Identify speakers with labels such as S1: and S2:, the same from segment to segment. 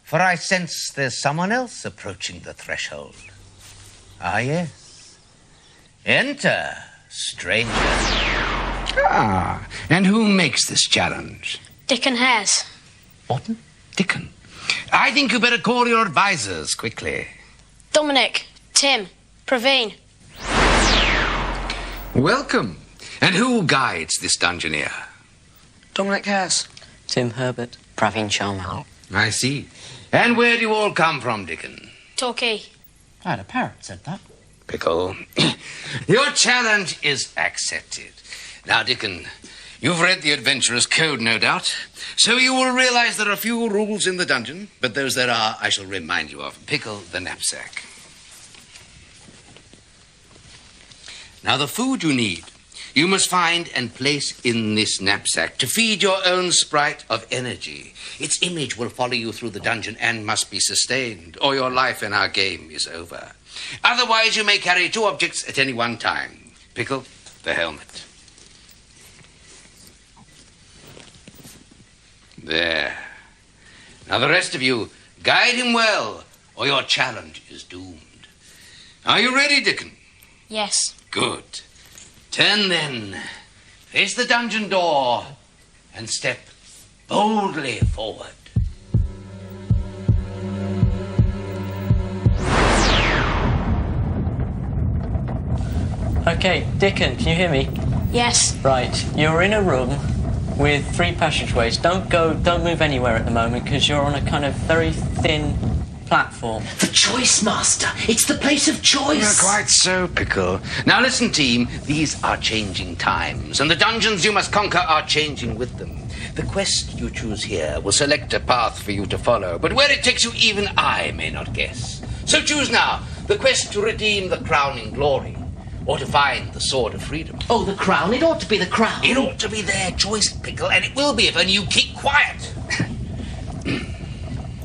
S1: for I sense there's someone else approaching the threshold. Ah, yes. Enter, stranger.
S2: Ah, and who makes this challenge?
S3: Dickon has.
S2: What? Dickon? I think you better call your advisors quickly.
S3: Dominic, Tim, Praveen.
S2: Welcome. And who guides this dungeoneer?
S4: Dominic has.
S5: Tim Herbert.
S6: Praveen Sharma.
S2: I see. And where do you all come from, Dickon?
S3: Torquay.
S5: I had a parrot said that.
S2: Pickle. Your challenge is accepted. Now, Dickon, you've read the Adventurer's Code, no doubt. So you will realize there are few rules in the dungeon, but those there are, I shall remind you of. Pickle the knapsack. Now, the food you need, you must find and place in this knapsack to feed your own sprite of energy. Its image will follow you through the dungeon and must be sustained, or your life in our game is over. Otherwise, you may carry 2 objects at any one time. Pickle, the helmet. There. Now, the rest of you, guide him well, or your challenge is doomed. Are you ready, Dickon?
S3: Yes.
S2: Good. Turn then. Face the dungeon door and step boldly forward.
S5: Okay, Dickon, can you hear me?
S3: Yes.
S5: Right, you're in a room with 3 passageways. Don't move anywhere at the moment because you're on a kind of very thin platform.
S4: The Choice Master. It's the place of choice.
S2: Quite so, Pickle. Now listen, team. These are changing times, and the dungeons you must conquer are changing with them. The quest you choose here will select a path for you to follow, but where it takes you even I may not guess. So choose now the quest to redeem the crowning glory, or to find the sword of freedom.
S4: Oh, the crown. It ought to be the crown.
S2: It ought to be their choice, Pickle, and it will be if only you keep quiet.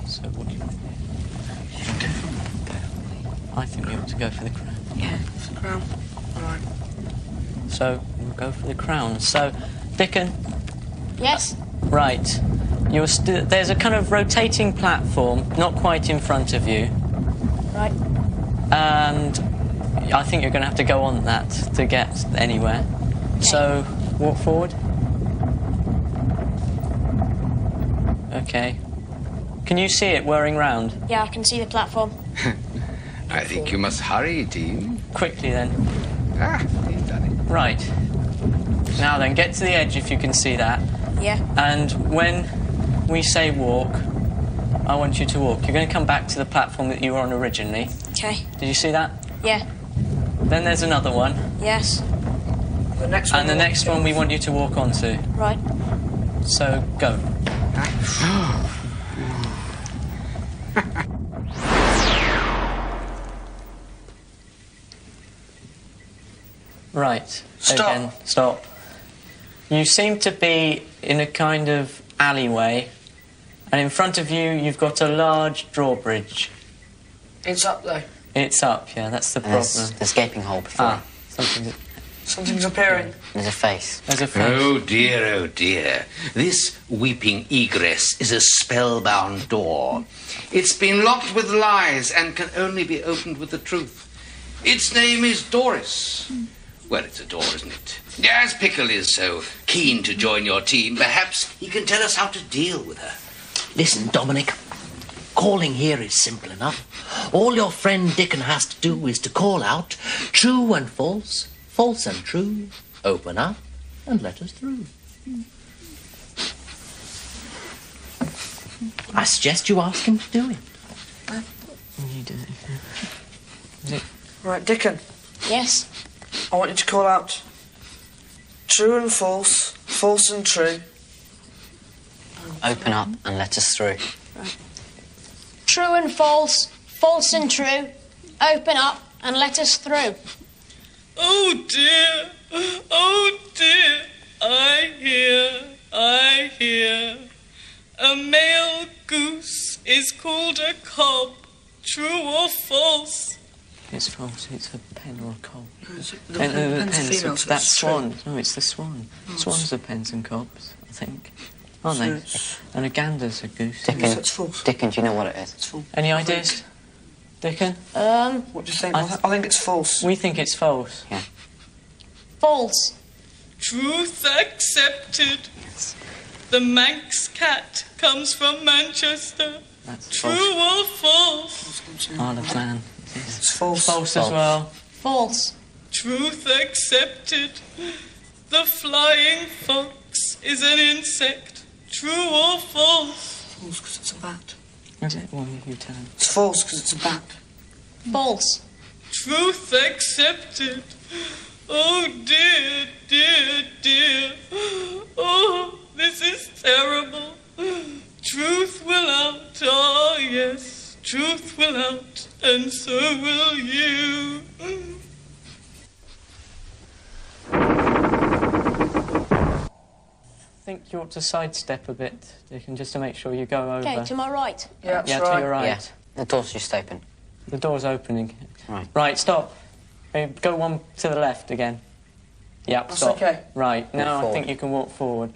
S5: So what do you want? I think we ought to go for the crown.
S4: Yeah, the crown. All right.
S5: So we'll go for the crown. So, Dickon,
S3: Yes.
S5: right. There's a kind of rotating platform, not quite in front of you,
S3: Right.
S5: and I think you're going to have to go on that to get anywhere.
S3: Okay.
S5: So, walk forward. Okay. Can you see it whirring round?
S3: Yeah, I can see the platform.
S2: I think you must hurry, team.
S5: Quickly then.
S2: Ah, he's done it.
S5: Right. Now then, get to the edge if you can see that.
S3: Yeah.
S5: And when we say walk, I want you to walk. You're going to come back to the platform that you were on originally.
S3: Okay.
S5: Did you see that?
S3: Yeah.
S5: Then there's another one.
S3: Yes.
S4: The next one.
S5: And the next one we want you to walk onto.
S3: Right.
S5: So, go. Right.
S4: Stop.
S5: Again, stop. You seem to be in a kind of alleyway, and in front of you, you've got a large drawbridge.
S4: It's up though.
S5: It's up, yeah, that's the problem.
S6: There's the escaping hole before.
S4: Something's appearing.
S6: There's a face.
S5: There's a face.
S2: Oh dear, oh dear. This weeping egress is a spellbound door. It's been locked with lies and can only be opened with the truth. Its name is Doris. Well, it's a door, isn't it? As Pickle is so keen to join your team, perhaps he can tell us how to deal with her.
S4: Listen, Dominic. Calling here is simple enough. All your friend Dickon has to do is to call out true and false, false and true. Open up and let us through. I suggest you ask him to do it.
S5: You do it.
S7: Right, Dickon,
S3: Yes.
S7: I want you to call out true and false, false and true.
S6: Open up and let us through.
S3: True and false, false and true. Open up and let us through.
S8: Oh dear, I hear. A male goose is called a cob. True or false?
S5: It's false. It's a pen or a cob.
S7: The pen's female, so
S5: That's
S7: it's true.
S5: swan. No, it's the swan. Swans are pens and cobs, I think. aren't
S7: So
S5: they?
S7: it's-
S5: And a gander's a goose.
S7: So
S6: Dickon,
S7: it's false.
S6: Dickon, do you know what it is?
S7: It's false.
S5: Any ideas, Dickon?
S7: What do you think?
S5: I
S7: I think it's false.
S5: We think it's false.
S3: False.
S8: Truth accepted. The Manx cat comes from Manchester.
S5: That's
S8: True
S5: false.
S8: or false?
S5: Oh, the plan.
S7: It's false.
S5: False as well.
S3: False.
S8: Truth accepted. The flying fox is an insect. True or false?
S7: False because it's a bat.
S5: Is it? Well, you tell him.
S7: It's false because it's a bat.
S3: False.
S8: Truth accepted. Oh dear, dear, dear. Oh, this is terrible. Truth will out, oh yes. Truth will out, and so will you.
S5: I think you ought to sidestep a bit, Dickon, just to make sure you go over.
S3: Okay, to my right.
S7: Yeah, that's
S5: Yeah,
S7: right.
S5: to your right.
S6: Yeah. The door's just open.
S5: The door's opening.
S6: Right.
S5: Right, stop. Go one to the left again. Yep,
S7: That's
S5: stop.
S7: okay.
S5: Right, now I
S6: forward.
S5: think you can walk forward.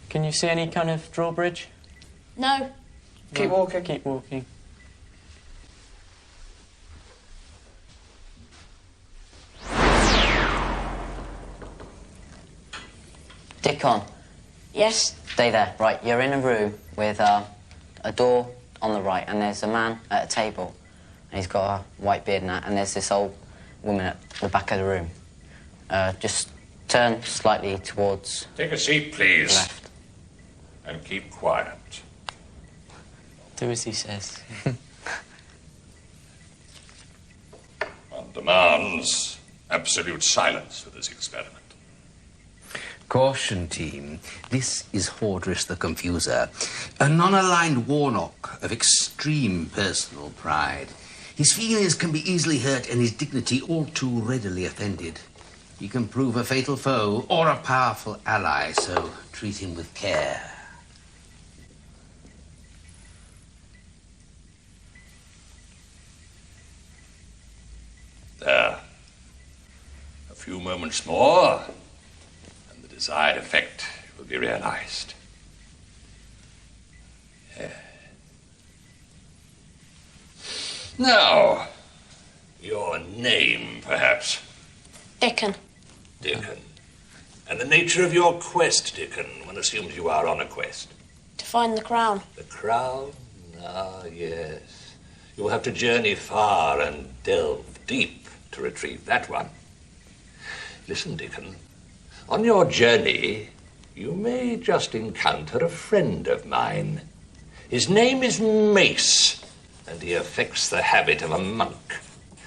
S5: Can you see any kind of drawbridge?
S3: No.
S7: Keep walking.
S5: Keep walking.
S6: Dickon,
S3: Yes.
S6: stay there. Right, you're in a room with a door on the right, and there's a man at a table, and he's got a white beard and that, and there's this old woman at the back of the room. Just turn slightly towards
S9: Take a seat,
S6: the
S9: please,
S6: left.
S9: and keep quiet.
S5: Do as he says.
S9: One demands absolute silence for this experiment.
S1: Caution, team. This is Hordris the Confuser, a non-aligned warnock of extreme personal pride. His feelings can be easily hurt and his dignity all too readily offended. He can prove a fatal foe or a powerful ally, so treat him with care.
S9: There. A few moments more, and the desired effect will be realized. Yeah. Now, your name, perhaps,
S3: Dickon.
S9: Dickon. And the nature of your quest, Dickon. One assumes you are on a quest.
S3: To find the crown.
S9: The crown? Ah, yes. You'll have to journey far and delve deep to retrieve that one. Listen, Dickon. On your journey, you may just encounter a friend of mine. His name is Mace, and he affects the habit of a monk.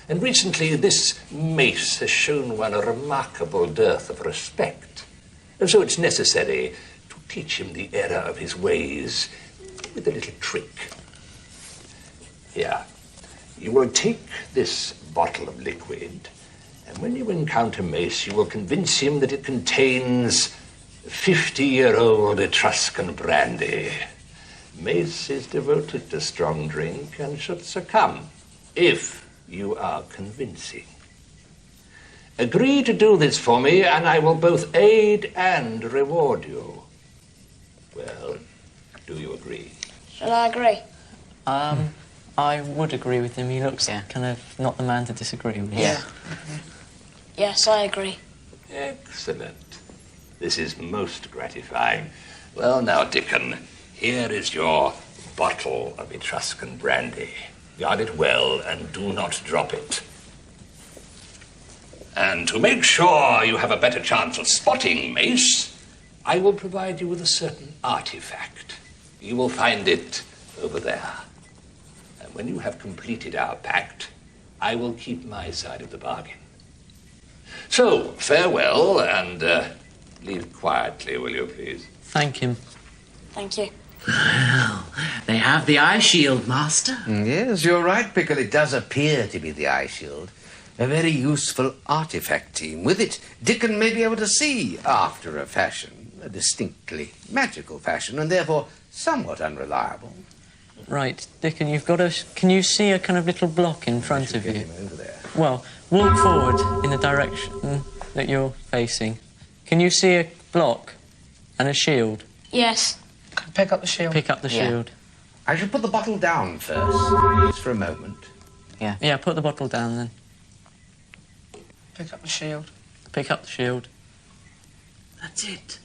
S9: And recently, this Mace has shown one a remarkable dearth of respect. And so it's necessary to teach him the error of his ways with a little trick. Here, you will take this bottle of liquid, and when you encounter Mace, you will convince him that it contains 50-year-old Etruscan brandy. Mace is devoted to strong drink and should succumb if you are convincing. Agree to do this for me, and I will both aid and reward you. Well, do you agree?
S3: Shall I agree?
S5: I would agree with him. He looks kind of not the man to disagree with.
S6: Yeah.
S3: Yes, I agree.
S9: Excellent. This is most gratifying. Well, now, Dickon, here is your bottle of Etruscan brandy. Guard it well and do not drop it. And to make sure you have a better chance of spotting Mace, I will provide you with a certain artifact. You will find it over there. And when you have completed our pact, I will keep my side of the bargain. So, farewell, and leave quietly, will you, please?
S5: Thank him.
S3: Thank you.
S4: Well, they have the eye shield, Master.
S1: Yes, you're right, Pickle. It does appear to be the eye shield. A very useful artifact, team. With it, Dickon may be able to see, after a fashion, a distinctly magical fashion, and therefore somewhat unreliable.
S5: Right, Dickon, you've got a... Can you see a kind of little block in front of
S1: Get
S5: you?
S1: him over there.
S5: Well, walk forward in the direction that you're facing. Can you see a block and a shield?
S3: Yes.
S7: Pick up the shield.
S5: Pick up the shield.
S1: I should put the bottle down first, just for a moment.
S5: Yeah, put the bottle down then.
S7: Pick up the shield.
S5: Pick up the shield.
S4: That's it.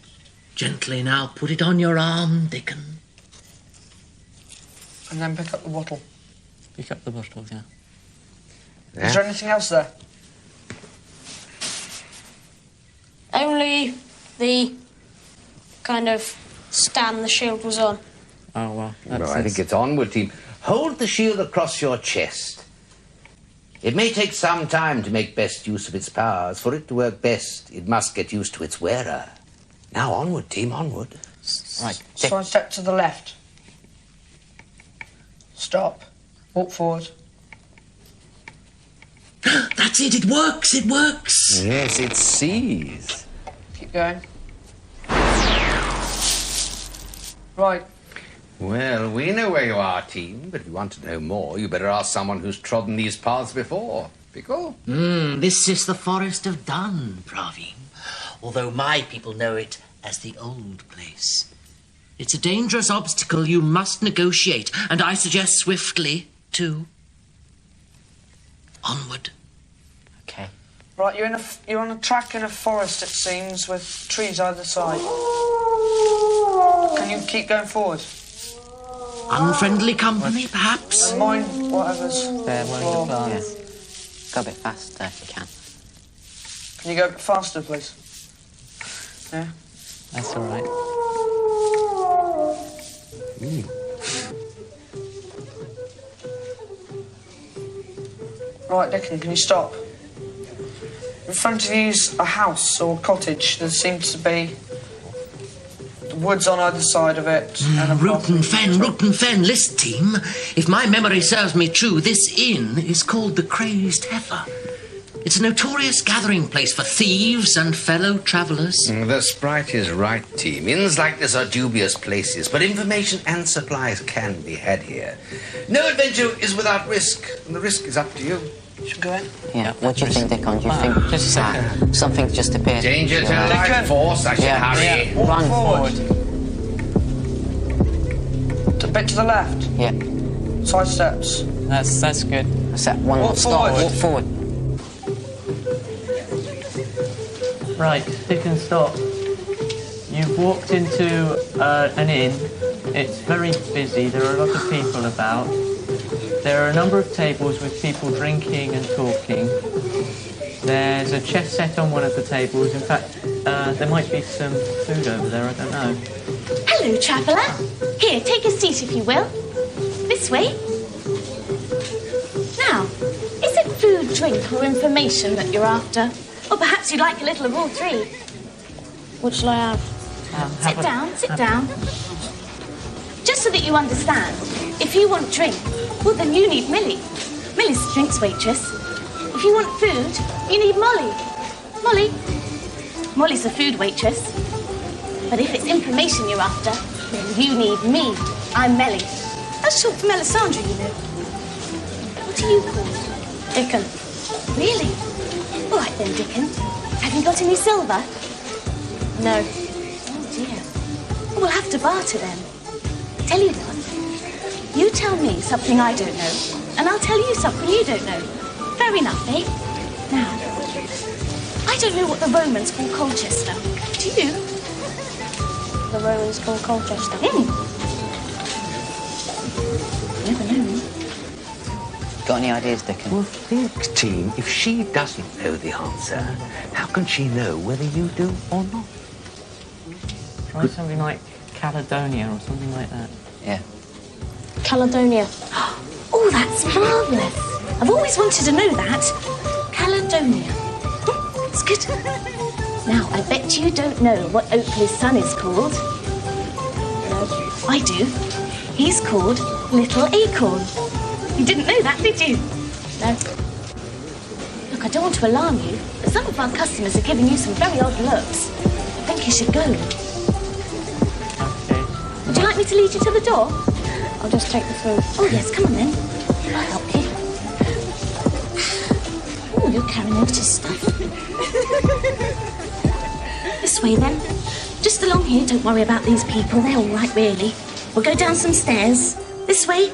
S4: Gently now, put it on your arm, Dickon.
S7: And then pick up the bottle.
S5: Pick up the bottle, yeah.
S7: Is there anything else there?
S3: Only the kind of stand the shield was on.
S5: Oh, well.
S1: Well, I think it's onward, team. Hold the shield across your chest. It may take some time to make best use of its powers. For it to work best, it must get used to its wearer. Now, onward, team, onward.
S6: Right.
S7: So I step to the left. Stop. Walk forward.
S4: That's it, it works, it works.
S1: Yes, it sees.
S7: Keep going. Right.
S1: Well, we know where you are, team, but if you want to know more, you better ask someone who's trodden these paths before. Pickle?
S4: This is the Forest of Dun, Praveen. Although my people know it as the Old Place. It's a dangerous obstacle you must negotiate, and I suggest swiftly, too. Onward.
S6: Okay.
S7: Right, you're on a track in a forest, it seems, with trees either side. Can you keep going forward?
S4: Unfriendly company, perhaps?
S7: And mind whatever's...
S5: There, one of the plants.
S6: Go a bit faster if you can.
S7: Can you go a bit faster, please? Yeah.
S5: That's all right.
S7: Right, Dickon, can you stop? In front of you's a house or cottage. There seems to be woods on either side of it. And
S4: Root and Fen, list, team. If my memory serves me true, this inn is called the Crazed Heifer. It's a notorious gathering place for thieves and fellow travellers.
S1: The sprite is right, team. Inns like this are dubious places, but information and supplies can be had here. No adventure is without risk, and the risk is up to you.
S7: Should we go in?
S6: Yeah. What do you think, Dickon? Do you think
S5: just a second.
S6: something just appeared?
S1: Danger to
S6: Yeah.
S1: life force, I should hurry.
S7: Walk
S6: Run
S7: forward. A bit to the left.
S6: Yeah.
S7: Side steps.
S5: That's good.
S6: That's that. One
S7: Walk
S6: more. Stop.
S7: forward.
S6: Walk forward.
S5: Right, Dickon, stop. You've walked into an inn. It's very busy. There are a lot of people about. There are a number of tables with people drinking and talking. There's a chess set on one of the tables. In fact, there might be some food over there. I don't know.
S10: Hello, traveller. Here, take a seat if you will. This way. Now, is it food, drink, or information that you're after? Or perhaps you'd like a little of all three?
S3: What shall I have?
S10: Sit down. Just so that you understand, if you want drink, well, then you need Millie. Millie's the drinks waitress. If you want food, you need Molly. Molly's the food waitress. But if it's information you're after, then you need me. I'm Melly. That's short for Melisandre, you know. What are you called?
S3: Dickon.
S10: Really? All right then, Dickon. Have you got any silver?
S3: No.
S10: Oh, dear. We'll have to barter then. Tell you what, you tell me something I don't know, and I'll tell you something you don't know. Fair enough, eh? Now, I don't know what the Romans call Colchester. Do you?
S3: The Romans call Colchester.
S10: Never know.
S6: Got any ideas, Dickon?
S1: Well, think, team, if she doesn't know the answer, how can she know whether you do or not?
S5: Try something like Caledonia or something like that.
S6: Yeah.
S3: Caledonia.
S10: Oh, that's marvellous. I've always wanted to know that. Caledonia. It's good. Now, I bet you don't know what Oakley's son is called.
S3: No.
S10: I do. He's called Little Acorn. You didn't know that, did you?
S3: No.
S10: Look, I don't want to alarm you, but some of our customers are giving you some very odd looks. I think you should go.
S5: Okay.
S10: Would you like me to lead you to the door?
S3: I'll just take the food.
S10: Oh, yes, come on then. I'll help you. Oh, you're carrying out his stuff. This way then. Just along here, don't worry about these people. They're all right, really. We'll go down some stairs. This way.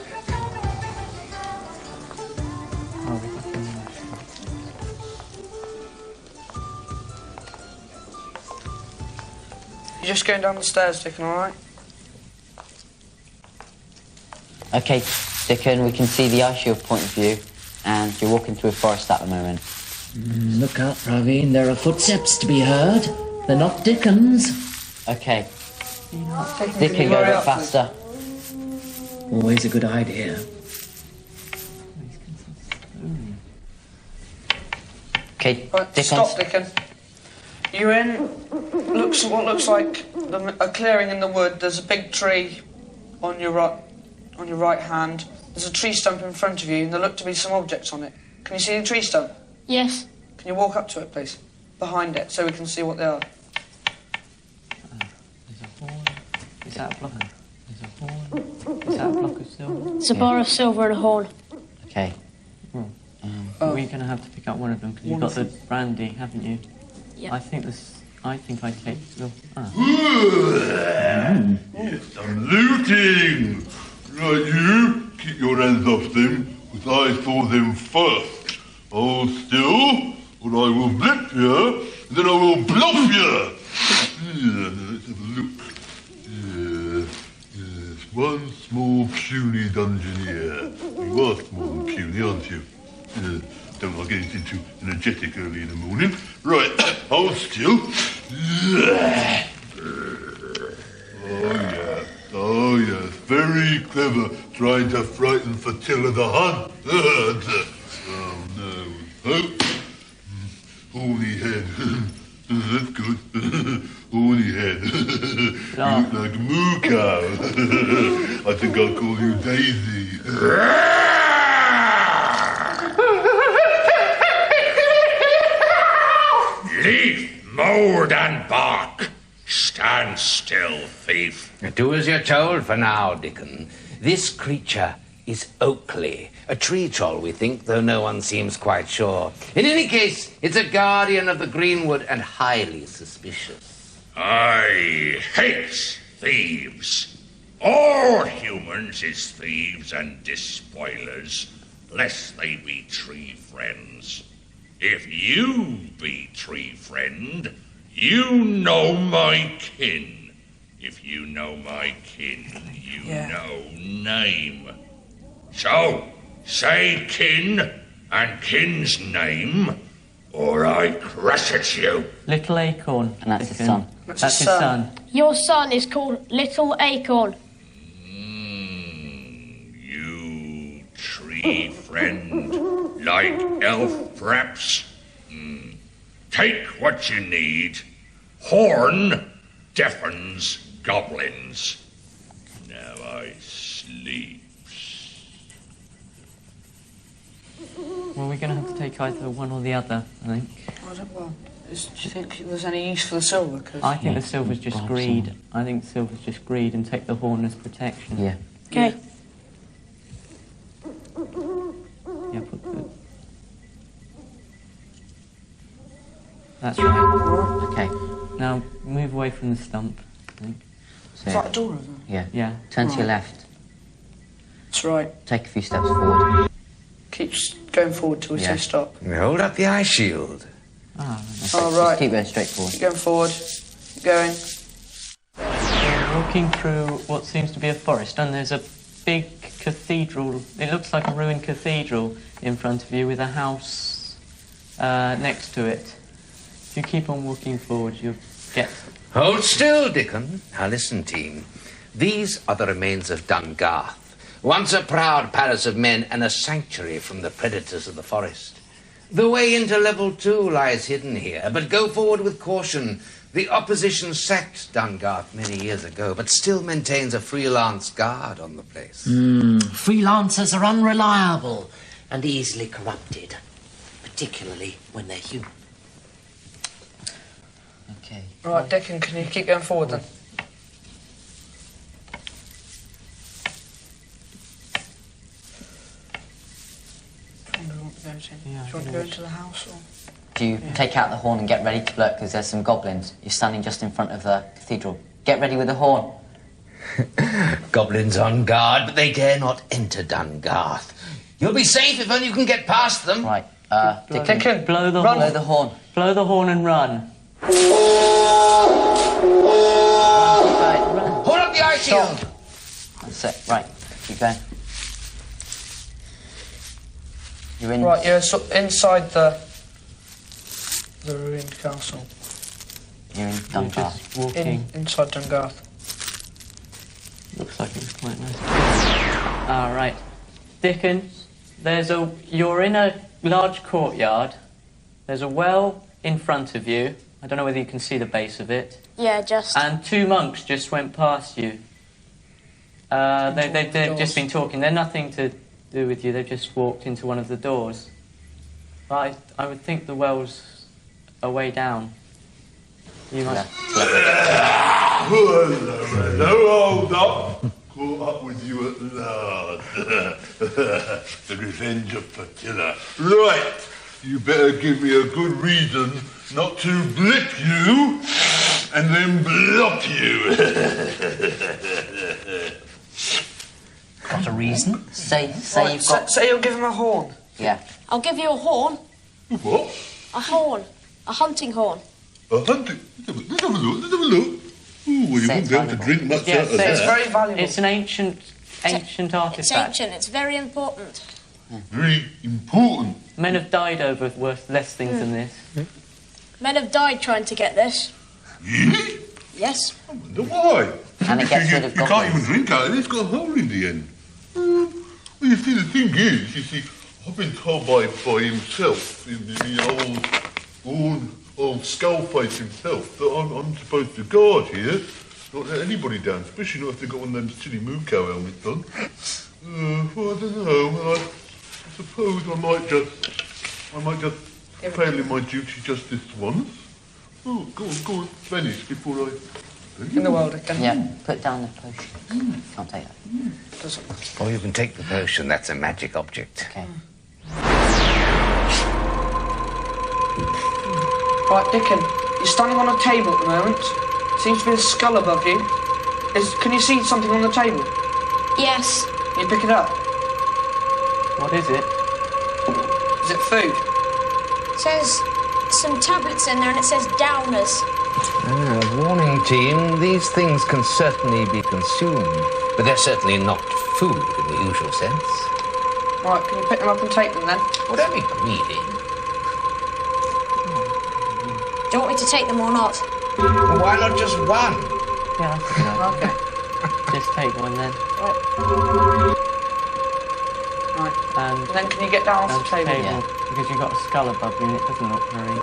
S7: You're just going down the stairs, Dickon, all right?
S6: Okay, Dickon, we can see the ice shield point of view, and you're walking through a forest at the moment.
S4: Look out, Praveen. There are footsteps to be heard. They're not Dickon's.
S6: Okay. Dickon, go a bit faster.
S4: Always a good idea.
S6: Okay,
S7: Right,
S6: Dickon.
S7: stop, Dickon. You're in what looks like a clearing in the wood. There's a big tree on your right hand. There's a tree stump in front of you, and there look to be some objects on it. Can you see the tree stump?
S3: Yes.
S7: Can you walk up to it, please? Behind it, so we can see what they are.
S5: There's a horn. Is that a block? There's a horn. Is that a block of silver?
S3: It's a bar of silver and a horn.
S6: Okay.
S5: We're going to have to pick up one of them because you've got the brandy, haven't you?
S3: Yeah.
S5: I think I take the...
S11: Yes, I'm looting. Right, you keep your hands off them, because I saw them first. Hold still, or I will blip you, and then I will bluff you. Yeah, let's have a look. Yes, one small puny dungeon here. You are small and puny, aren't you? Don't like getting too energetic early in the morning. Right, hold still. Oh yes, very clever, trying to frighten Fatilla the Hunt. Oh no. Oh, horny head. That's good. Horny head. You look like a moo cow. I think I'll call you Daisy.
S9: Leaf, mould and bark. Stand still, thief.
S2: Do as you're told for now, Dickon. This creature is Oakley, a tree troll, we think, though no one seems quite sure. In any case, it's a guardian of the greenwood and highly suspicious.
S9: I hate thieves. All humans is thieves and despoilers, lest they be tree friends. If you be tree friend, you know my kin. If you know my kin, you know name. So, say kin and kin's name, or I crush at you.
S5: Little Acorn.
S6: And that's his son.
S5: That's his son.
S3: Your son is called Little Acorn.
S9: You tree friend, like elf perhaps? Take what you need. Horn deafens goblins. Now I sleep.
S5: Well, we're going to have to take either one or the other, I think.
S7: Do you think there's any use for the silver? Cause
S5: I think the silver's just greed. I think silver's just greed and take the horn as protection.
S6: Yeah.
S3: Okay.
S5: Yeah, put the... That's right.
S6: Okay.
S5: Now, move away from the stump, I think.
S7: Is that a door over there?
S6: Yeah.
S5: Yeah.
S6: Turn to your left.
S7: That's right.
S6: Take a few steps forward.
S7: Keep going forward till we say stop.
S2: Hold up the eye shield.
S7: Oh, right.
S6: Just keep going straight forward.
S7: Keep going forward. Keep going.
S5: We're walking through what seems to be a forest, and there's a big cathedral. It looks like a ruined cathedral in front of you with a house next to it. If you keep on walking forward, you'll get...
S2: Hold still, Dickon. Now listen, team. These are the remains of Dungarth, once a proud palace of men and a sanctuary from the predators of the forest. The way into level 2 lies hidden here, but go forward with caution. The opposition sacked Dungarth many years ago, but still maintains a freelance guard on the place.
S4: Freelancers are unreliable and easily corrupted, particularly when they're human.
S6: Okay.
S7: Right, Dickon, can you keep going forward then?
S5: Yeah,
S7: Do you want to go into the house or?
S6: Do you take out the horn and get ready? Look, because there's some goblins. You're standing just in front of the cathedral. Get ready with the horn.
S1: Goblins on guard, but they dare not enter Dungarth. You'll be safe if only you can get past them.
S6: Right,
S7: Dickon,
S5: blow the
S7: run.
S5: horn.
S6: Blow the horn.
S5: Blow the horn and run.
S1: Hold up the eye shield.
S6: That's it. Right, keep going. You're in.
S7: Right, you're inside the ruined castle.
S6: You're in
S5: You're
S6: Dungarth.
S5: just walking.
S7: Inside Dungarth.
S5: Looks like it's quite nice. All right, Dickon. You're in a large courtyard. There's a well in front of you. I don't know whether you can see the base of it.
S3: Yeah, just.
S5: And 2 monks just went past you. They've just been talking. They're nothing to do with you. They've just walked into one of the doors. But I would think the well's a way down. You might.
S11: Hello, hold up. Caught up with you at last. The revenge of Fatilla. Right, you better give me a good reason not to blip you and then blop you.
S4: Got a reason?
S6: Say
S7: Right,
S6: you've got.
S7: say you'll give him a horn.
S6: Yeah.
S3: I'll give you a horn.
S11: What?
S3: A horn. A hunting horn.
S11: A hunting? Let's have a look. Let's have a look. Ooh, well, you
S6: Say
S11: wouldn't be able to
S6: it's
S11: drink much
S5: Yeah,
S11: out of
S5: say
S7: It's
S11: that.
S7: very valuable.
S5: It's an ancient
S3: It's
S5: artifact.
S3: ancient. It's very important.
S11: Very important.
S5: Men have died over worth less things than this.
S3: Men have died trying to get this.
S11: Yeah?
S3: Yes.
S11: I wonder why.
S6: And it gets
S11: you,
S6: rid of
S11: you can't even
S6: goblins.
S11: drink out of it. It's got a hole in the end. Well, you see, the thing is, you see, I've been told by himself, the old skullface himself, that I'm supposed to guard here, not let anybody down, especially not if they've got one of them silly moo cow helmets on. Well, I don't know. I suppose I might just fail in my duty just this once. Oh, go on, finish before I...
S7: In the world again.
S6: Yeah, put down the potion. Can't take that.
S7: Doesn't matter.
S1: Oh, you can take the potion. That's a magic object.
S6: Okay.
S7: Right, Dickon, you're standing on a table at the moment. Seems to be a skull above you. Can you see something on the table?
S3: Yes.
S7: Can you pick it up?
S5: What is it?
S7: Is it food?
S3: It says some tablets in there and it says downers.
S1: Warning, team. These things can certainly be consumed, but they're certainly not food in the usual sense.
S7: Right, can you pick them up and take them then?
S1: Well, don't be greedy.
S3: Do you want me to take them or not?
S1: Well, why not just one?
S5: Yeah, that's a good idea.
S7: Okay.
S5: Just take one then.
S7: Right.
S5: And
S7: And then can you get down off the table?
S6: Yeah.
S5: because you've got a skull above you and it doesn't look very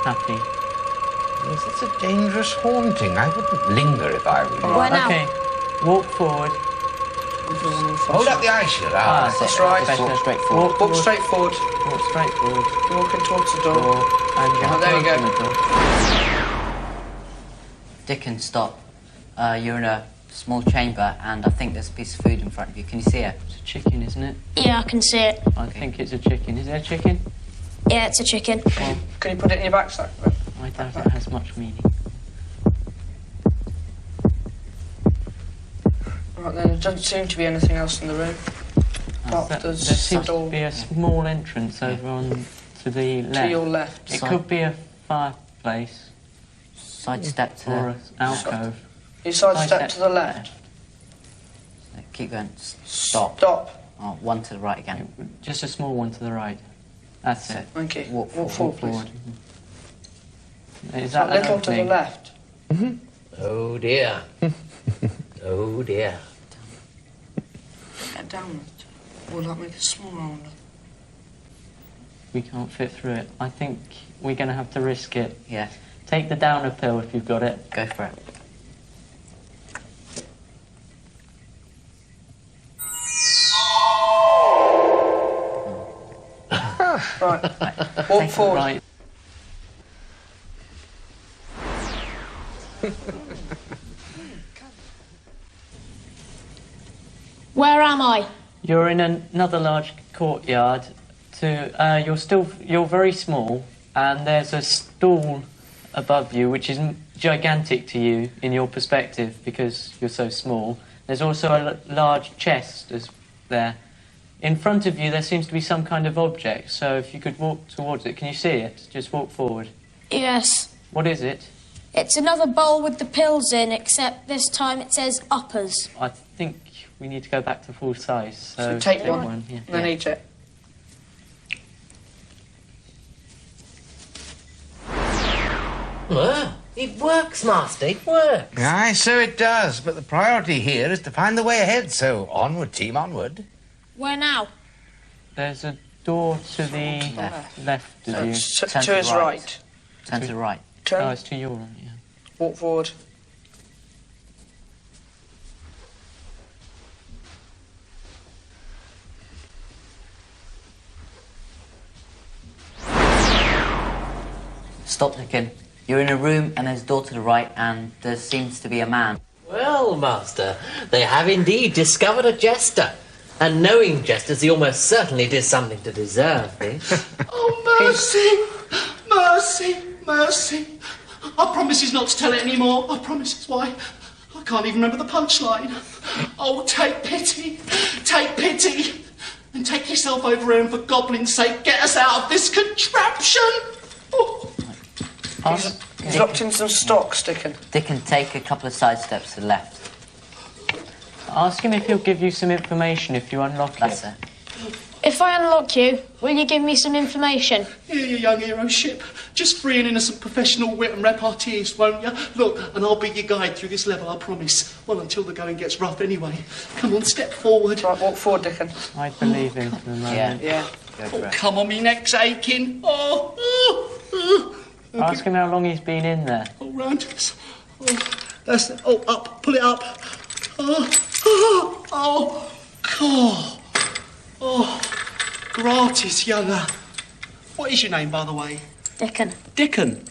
S5: happy.
S1: Yes, it's a dangerous haunting. I wouldn't linger if I were you.
S3: Why now?
S5: Okay, walk forward.
S1: Hold up the eye shield.
S7: That's right.
S6: Just walk straight forward.
S7: Walk straight forward.
S5: Walk straight forward.
S7: You're walking towards the door.
S5: Door, and you have
S7: there
S5: to
S7: you go.
S5: open the door.
S6: Dickon, stop. You're in a small chamber, and I think there's a piece of food in front of you. Can you see it?
S5: It's a chicken, isn't it?
S3: Yeah, I can see it.
S5: I think it's a chicken. Is it a chicken?
S3: Yeah, it's a chicken.
S5: Well,
S7: Can you put it in your backpack?
S5: I doubt it has much meaning.
S7: Right then, there doesn't seem to be anything else in the room. Apart
S5: There
S7: there's
S5: seems
S7: the
S5: to
S7: door
S5: be a small entrance over on to the left.
S7: to your left.
S5: It could be a fireplace
S6: Sidestep to
S5: or
S6: the...
S5: an alcove.
S7: You sidestep
S5: Sidestep
S7: to the left.
S6: Keep going. Stop.
S7: Stop.
S6: Oh, one to the right again.
S5: Just a small one to the right. That's it.
S7: Thank you.
S6: Walk
S7: Walk
S6: forward.
S7: forward, please.
S5: Is
S7: A
S5: that an
S7: little to the
S5: opening?
S7: left.
S4: Oh dear. Oh dear.
S7: Get down. Will that make a smaller one?
S5: We can't fit through it. I think we're going to have to risk it.
S6: Yeah,
S5: Take the downer pill if you've got it.
S6: go for it.
S7: Right. Walk
S5: Take it
S7: forward.
S5: right.
S3: Where am I?
S5: You're in another large courtyard. You're very small. and there's a stall above you, which is gigantic to you in your perspective because you're so small. There's also a large chest there. In front of you, there seems to be some kind of object, so if you could walk towards it. Can you see it? Just walk forward.
S3: Yes.
S5: What is it?
S3: It's another bowl with the pills in, except this time it says uppers.
S5: I think we need to go back to full size. So
S7: take one,
S5: yeah.
S7: then eat it.
S4: Well, it works, Master, it works.
S1: Aye, so it does, but the priority here is to find the way ahead, so onward, team, onward.
S3: Where now?
S5: There's a door to the left of you.
S7: To his right.
S6: Turn to the right.
S7: Turn.
S5: Oh, it's to your right, yeah.
S7: Walk forward.
S6: Stop, Dickon. You're in a room and there's a door to the right and there seems to be a man.
S4: Well, Master, they have indeed discovered a jester. And knowing jesters, he almost certainly did something to deserve this.
S12: Oh, mercy! Mercy! Mercy! I promise he's not to tell it anymore. I promise. It's why I can't even remember the punchline. Oh, take pity! Take pity! And take yourself over here and for goblin's sake, get us out of this contraption! Oh.
S7: He's dropped in some stocks, Dickon.
S6: Dickon, take a couple of side steps to the left.
S5: Ask him if he'll give you some information if you unlock
S6: That's
S5: it.
S3: If I unlock you, will you give me some information?
S12: Here, you young hero ship. Just free and innocent professional wit and repartees, won't you? Look, and I'll be your guide through this level, I promise. Well, until the going gets rough anyway. Come on, step forward.
S7: Right, walk forward, Dickon.
S5: I believe him for the moment.
S7: Yeah.
S12: Oh, come on, me neck's aching. Oh.
S5: Ask him how long he's been in there.
S12: Oh, round. That's it. Oh, up. Pull it up. Gratis, younger. What is your name, by the way?
S3: Dickon.
S12: Dickon.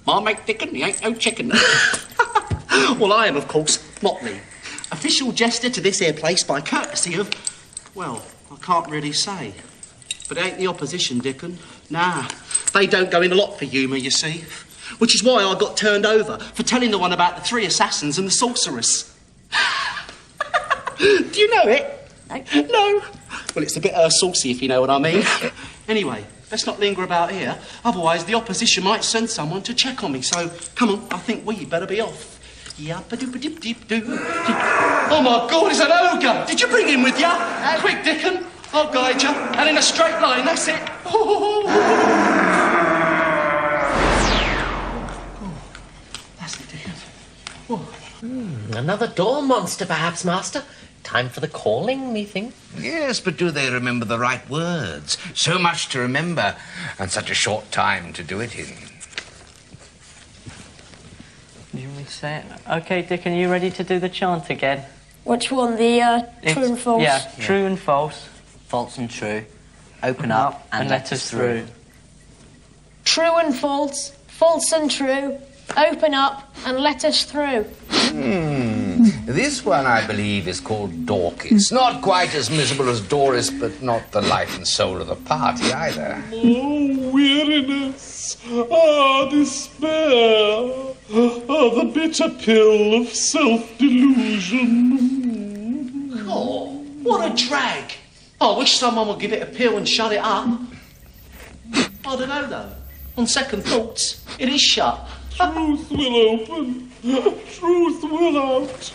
S12: My mate Dickon, he ain't no chicken. Well, I am, of course, Motley. Official jester to this here place by courtesy of... Well, I can't really say. But it ain't the opposition, Dickon. Nah, they don't go in a lot for humour, you see. Which is why I got turned over for telling the one about the 3 assassins and the sorceress. Do you know it? No. Well, it's a bit saucy, if you know what I mean. Anyway, let's not linger about here. Otherwise, the opposition might send someone to check on me. So, come on, I think we better be off. Yap-a-doop-a-doop-deep-doo. Oh, my God, it's an ogre. Did you bring him with you? Quick, Dickon. I'll guide you. And in a straight line, that's it. That's it, Dickon.
S4: Another door monster, perhaps, Master. Time for the calling, methinks.
S1: Yes, but do they remember the right words? So much to remember, and such a short time to do it in.
S5: Do you want me to say it? OK, Dickon, are you ready to do the chant again?
S3: Which one? The true and false?
S5: Yeah, true and false.
S6: False and true. Open up and let us through.
S3: True and false. False and true. Open up and let us through.
S1: This one, I believe, is called Dorcas. Not quite as miserable as Doris, but not the life and soul of the party either.
S11: Oh, weariness. Despair. The bitter pill of self-delusion.
S12: Oh, what a drag. I wish someone would give it a pill and shut it up. I don't know, though. On second thoughts, it is shut.
S11: Truth will open. Truth will out.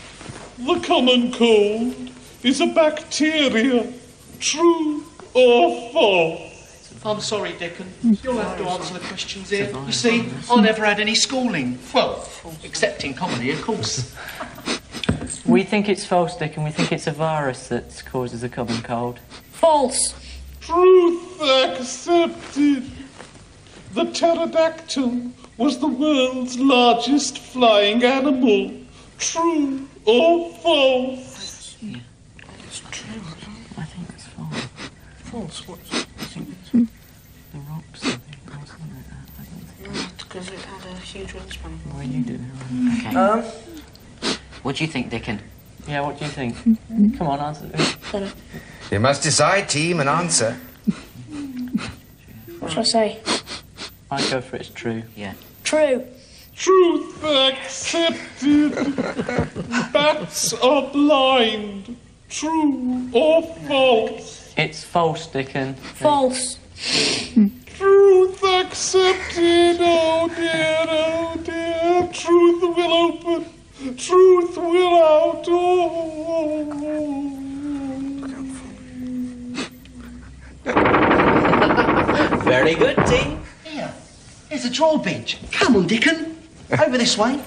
S11: The common cold is a bacteria. True or false?
S12: I'm sorry, Dickon. You'll have to answer the questions here. You see, I never had any schooling. Well, except in comedy, of course.
S5: We think it's false, Dickon. We think it's a virus that causes the common cold.
S3: False.
S11: Truth accepted. The pterodactyl was the world's largest flying animal. True or false?
S5: Yeah. It's true. I think it's false.
S12: False? What?
S5: The rocks, I think, or something like that. I don't think.
S7: Because it had a huge wingspan.
S5: Why you do it?
S6: Okay. What do you think, Dickon?
S5: Yeah, what do you think? Come on, answer.
S1: You must decide, team, and answer.
S3: What shall I say?
S5: I'd go for it's true.
S6: Yeah.
S3: True.
S8: Truth accepted. Bats are blind. True or false?
S5: It's false, Dickon.
S3: False.
S8: Truth accepted. Oh dear. Truth will open. Truth will out.
S4: Very good, team.
S12: Here, here's a drawbench. Come on, Dickon. Over this way.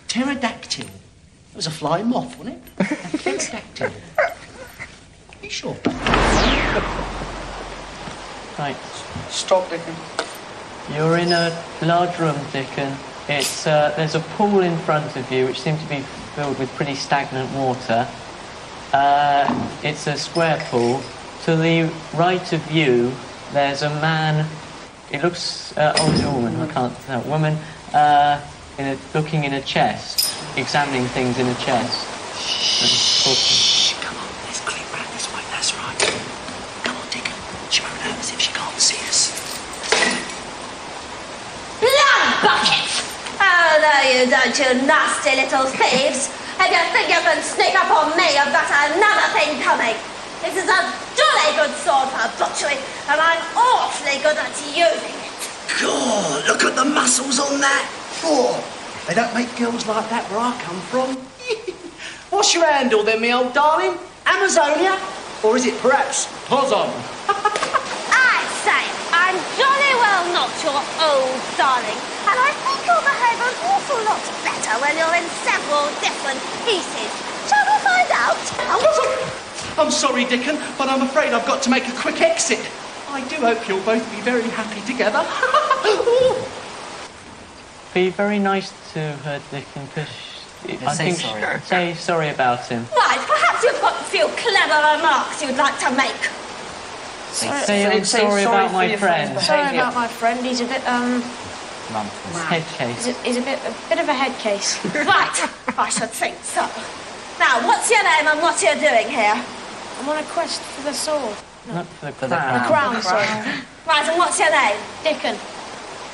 S12: Pterodactyl. It was a flying moth, wasn't it? A pterodactyl. You sure?
S5: Right.
S7: Stop, Dickon.
S5: You're in a large room, Dickon. It's there's a pool in front of you which seems to be filled with pretty stagnant water. It's a square pool. To the right of you, there's a man. It looks it's a woman. I can't tell. Woman looking in a chest, examining things in a chest.
S12: Shh. Come on, let's creep round this way. That's right. Come on, Dickon. She won't know as if she can't see us.
S10: Blood buckets! Oh, no, you don't, you nasty little thieves. If you think you can sneak up on me, you've got another thing coming. This is a jolly good sword for butchery, and I'm awfully good at using it.
S12: God, look at the muscles on that. Oh, they don't make girls like that where I come from. What's your handle then, me old darling? Amazonia? Or is it perhaps Possum?
S10: I say, I'm jolly well not your old darling, and I think you'll behave an awful lot better when you're in several different pieces. Shall we find out?
S12: I'm sorry, Dickon, but I'm afraid I've got to make a quick exit. I do hope you'll both be very happy together.
S5: Be very nice to her, Dickon, because I
S6: say
S5: think
S6: sorry.
S5: say sorry about him.
S10: Right, perhaps you've got a few clever remarks you'd like to make.
S5: Say I'm sorry about my friend.
S3: Sorry about my friend. He's a bit
S5: Head case.
S3: He's a bit of a head case.
S10: Right, I should think so. Now, what's your name and what are you doing here?
S3: I'm on a quest for the sword.
S5: Not for the
S6: the
S5: crown.
S3: The crown, sorry.
S10: Right, and what's your name?
S3: Dickon.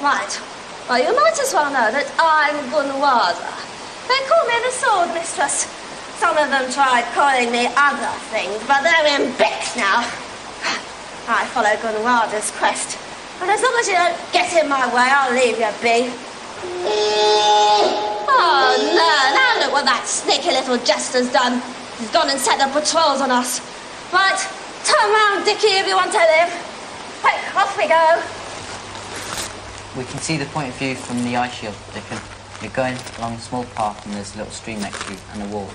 S10: Right. Well, you might as well know that I'm Gunwaza. They call me the sword mistress. Some of them tried calling me other things, but they're in bits now. I follow Gunwaza's quest. And as long as you don't get in my way, I'll leave you be. Oh, no. Now look what that sneaky little jester's done. He's gone and set the patrols on us. Right, turn round, Dickie, if you want to live. Quick, off we go.
S6: We can see the point of view from the ice shield, Dickon. You're going along a small path and there's a little stream next to you and a wall.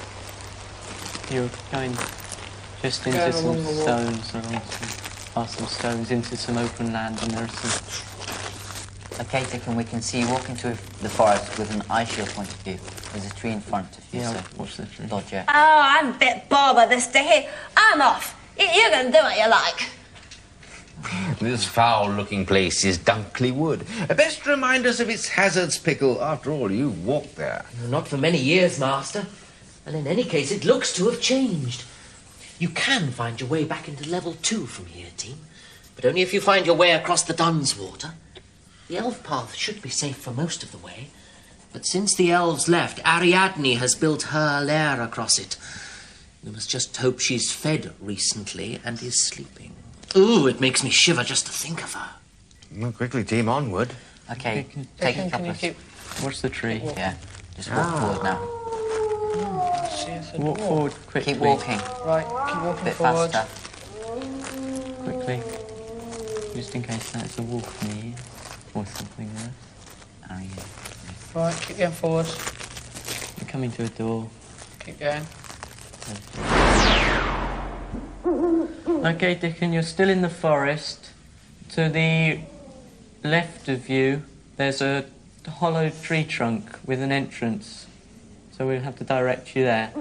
S5: You're going just into some stones, past some stones, into some open land, and there's some...
S6: Okay, Dickon, we can see you walk into the forest with an ice shield point of view. There's a tree in front of you,
S5: Yeah,
S6: so
S5: watch the tree.
S6: dodge it.
S10: Oh, I'm a bit bored with this, Dickie. I'm off. You can do what you like.
S1: This foul-looking place is Dunkley Wood. Best remind us of its hazards, Pickle. After all, you've walked there.
S4: Not for many years, Master. And in any case, it looks to have changed. You can find your way back into level 2 from here, team. But only if you find your way across the Dunswater. The elf path should be safe for most of the way. But since the elves left, Ariadne has built her lair across it. We must just hope she's fed recently and is sleeping. Ooh, it makes me shiver just to think of her.
S1: Well, quickly, team, onward.
S6: Okay, take a couple of...
S5: Watch the tree.
S6: Yeah, just walk forward now.
S5: Walk forward quickly.
S6: Keep walking.
S7: Right, keep
S6: A
S7: walking
S6: bit
S7: forward.
S6: faster.
S5: Quickly. Just in case that's a wolf knee or something there.
S6: Oh, yeah.
S7: Right, keep going forward.
S5: You're coming to a door.
S7: Keep going.
S5: Okay, Dickon, you're still in the forest. To the left of you, there's a hollow tree trunk with an entrance. So we'll have to direct you there.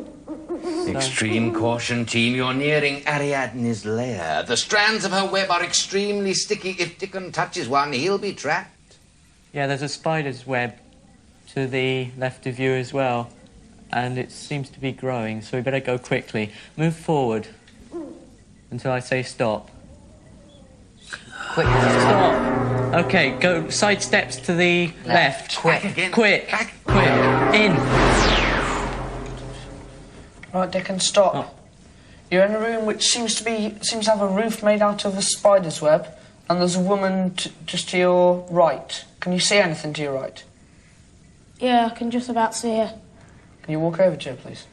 S1: Extreme caution, team. You're nearing Ariadne's lair. The strands of her web are extremely sticky. If Dickon touches one, he'll be trapped.
S5: Yeah, there's a spider's web to the left of you as well. And it seems to be growing, so we better go quickly. Move forward until I say stop.
S6: Quick.
S5: Stop! Okay, go side steps to the left.
S6: Quick.
S5: Quick. In.
S7: Right, Dickon, stop.
S5: Oh.
S7: You're in a room which seems to have a roof made out of a spider's web, and there's a woman just to your right. Can you see anything to your right?
S3: Yeah, I can just about see her.
S7: Can you walk over to her, please?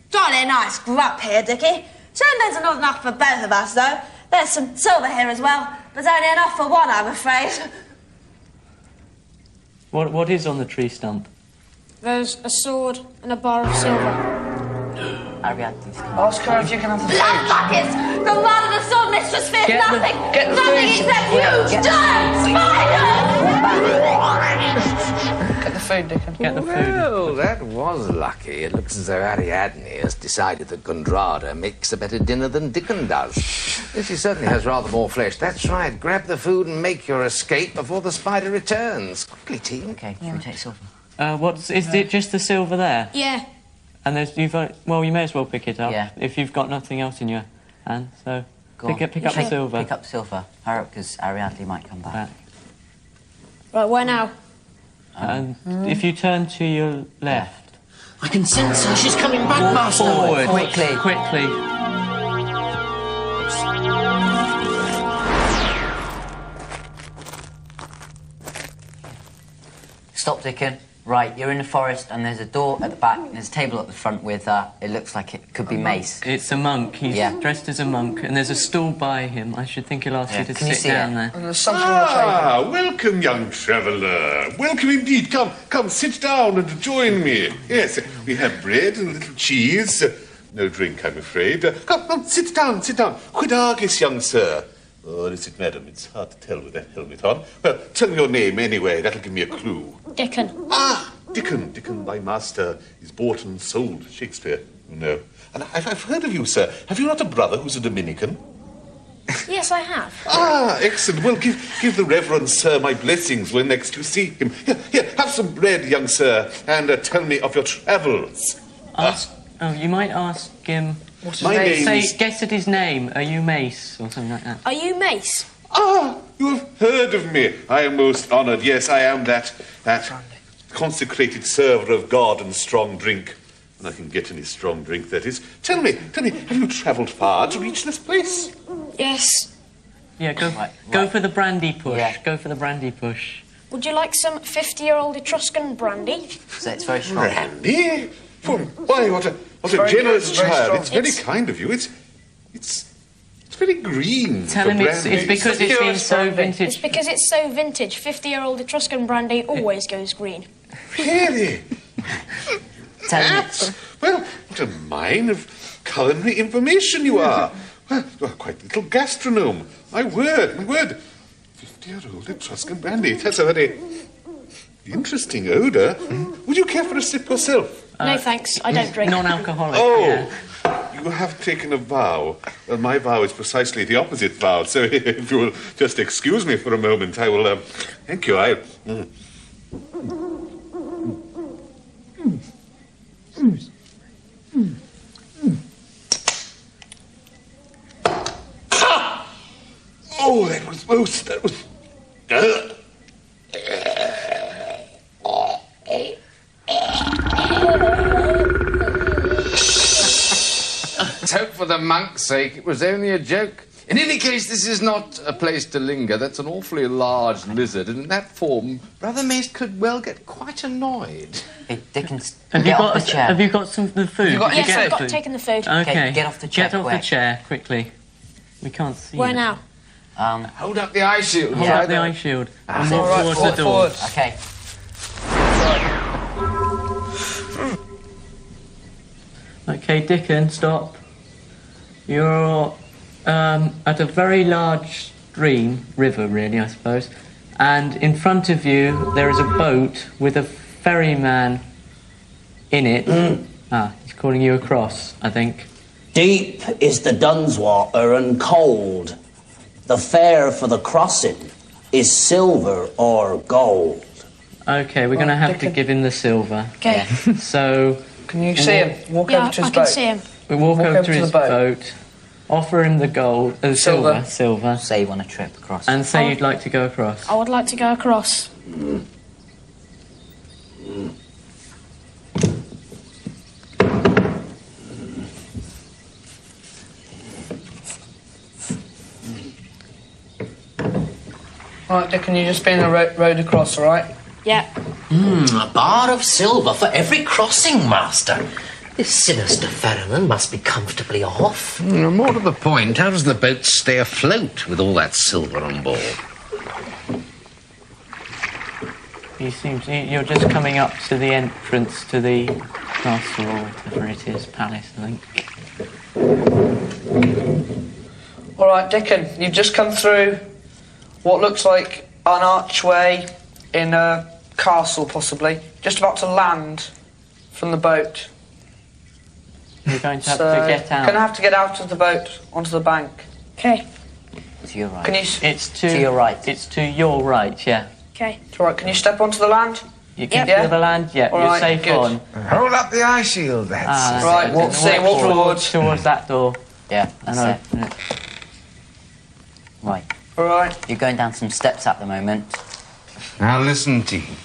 S10: Jolly nice grub here, Dickie. Shame there's not enough for both of us, though. There's some silver here as well, but only enough for one, I'm afraid.
S5: What is on the tree stump?
S3: There's a sword and a bar of silver.
S7: Ask her if you can have the food.
S10: Love buckets! The man and the sword mistress fears nothing!
S7: get the
S10: nothing
S7: food.
S10: except huge, giant spiders!
S7: Get the food, Dickon.
S5: Get the food.
S2: Well, that was lucky. It looks as though Ariadne has decided that Gondrada makes a better dinner than Dickon does. Yes, he certainly has rather more flesh. That's right. Grab the food and make your escape before the spider returns. Quickly, team.
S6: Okay, can we take silver?
S5: Is it just the silver there?
S3: Yeah.
S5: And you may as well pick it up.
S6: Yeah.
S5: If you've got nothing else in your hand, so pick up the silver.
S6: Pick up silver. Hurry up, because Ariadne might come back.
S3: Right, where now?
S5: And if you turn to your left.
S4: I can sense her. She's coming back, Master.
S5: Forward.
S6: Quickly. Stop, Dickon. Right, you're in the forest and there's a door at the back and there's a table at the front with, it looks like it could be mace.
S5: It's a monk. He's dressed as a monk and there's a stool by him. I should think he'll ask you to sit down there.
S7: And there's something on the table.
S11: Welcome, young traveller. Welcome indeed. Come, sit down and join me. Yes, we have bread and a little cheese. No drink, I'm afraid. Come, sit down. Quid agis, young sir? Or is it madam? It's hard to tell with that helmet on. Well, tell me your name anyway. That'll give me a clue.
S3: Dickon.
S11: Ah, Dickon. Dickon, my master, is bought and sold Shakespeare, you know. And I've heard of you, sir. Have you not a brother who's a Dominican?
S3: Yes, I have.
S11: Ah, excellent. Well, give the Reverend Sir my blessings when next you see him. Here, have some bread, young sir, and tell me of your travels.
S5: You might ask him...
S7: What's his name?
S5: Guess at his name. Are you Mace? Or something like that.
S3: Are you Mace?
S11: Ah, you have heard of me. I am most honoured. Yes, I am that consecrated server of God and strong drink. And I can get any strong drink, that is. Tell me, have you travelled far to reach this place?
S3: Yes.
S5: Yeah, go for the brandy push.
S6: Yeah.
S5: Go for the brandy push.
S3: Would you like some 50-year-old Etruscan brandy?
S6: So it's very strong.
S11: Brandy? Why, what a generous child. It's very kind of you. It's very green.
S5: Tell him it's because it's been so vintage.
S3: It's because it's so vintage. 50-year-old Etruscan brandy always goes green.
S11: Really?
S6: Tell him
S11: Well, what a mine of culinary information you are. Well, you are quite a little gastronome. My word. 50-year-old Etruscan brandy. That's a very interesting odour. Would you care for a sip yourself?
S3: No, thanks. I don't drink.
S5: Non-alcoholic.
S11: Oh,
S5: yeah.
S11: You have taken a vow. Well, my vow is precisely the opposite vow. So if you will just excuse me for a moment, I will... Thank you. Oh, that was most...
S2: Let's hope for the monk's sake it was only a joke. In any case, this is not a place to linger. That's an awfully large lizard, and in that form, Brother Mace could well get quite annoyed.
S6: Hey, Dickens,
S5: Have you got some of the food?
S3: Yes, I've got taken the food.
S5: Okay,
S6: get off the chair.
S5: Get off the chair, quickly. We can't see
S3: Where
S5: you.
S3: now?
S2: Hold up the eye shield.
S5: Hold up the eye shield. And walk towards the door.
S7: Forward.
S6: Okay.
S5: Okay, Dickon, stop. You're at a very large river, really, I suppose. And in front of you, there is a boat with a ferryman in it. He's calling you across, I think.
S13: Deep is the Dunswater and cold. The fare for the crossing is silver or gold.
S5: Okay, we're going to have to give him the silver.
S3: Okay.
S5: So...
S7: Can you see him? Walk over to his boat.
S3: I can see him.
S5: We walk over to his boat. Offer him the gold, silver.
S6: Say you want a trip across.
S5: And say you'd like to go across.
S3: I would like to go across.
S7: Right, Dick, can you just be in the road across, all right?
S3: Yeah.
S4: A bar of silver for every crossing, Master. This sinister ferryman must be comfortably off.
S1: More to the point, how does the boat stay afloat with all that silver on board?
S5: You're just coming up to the entrance to the castle or whatever it is, palace, I think.
S7: All right, Dickon, you've just come through what looks like an archway in a castle, possibly. Just about to land from the boat.
S5: You're going to have to get out.
S7: Gonna have to get out of the boat onto the bank.
S3: Okay.
S6: To your right.
S7: Can you?
S5: It's to
S6: your right.
S5: It's to your right, yeah.
S3: Okay.
S7: It's all right. Can you step onto the land?
S5: You can feel the land, yeah.
S7: All
S5: You're
S7: right,
S5: safe
S7: good.
S5: on.
S1: Hold up the eye shield, that's
S7: right. Walk forward.
S5: Towards that door.
S6: Yeah, that's it. Right.
S7: All right.
S6: You're going down some steps at the moment.
S1: Now listen, team.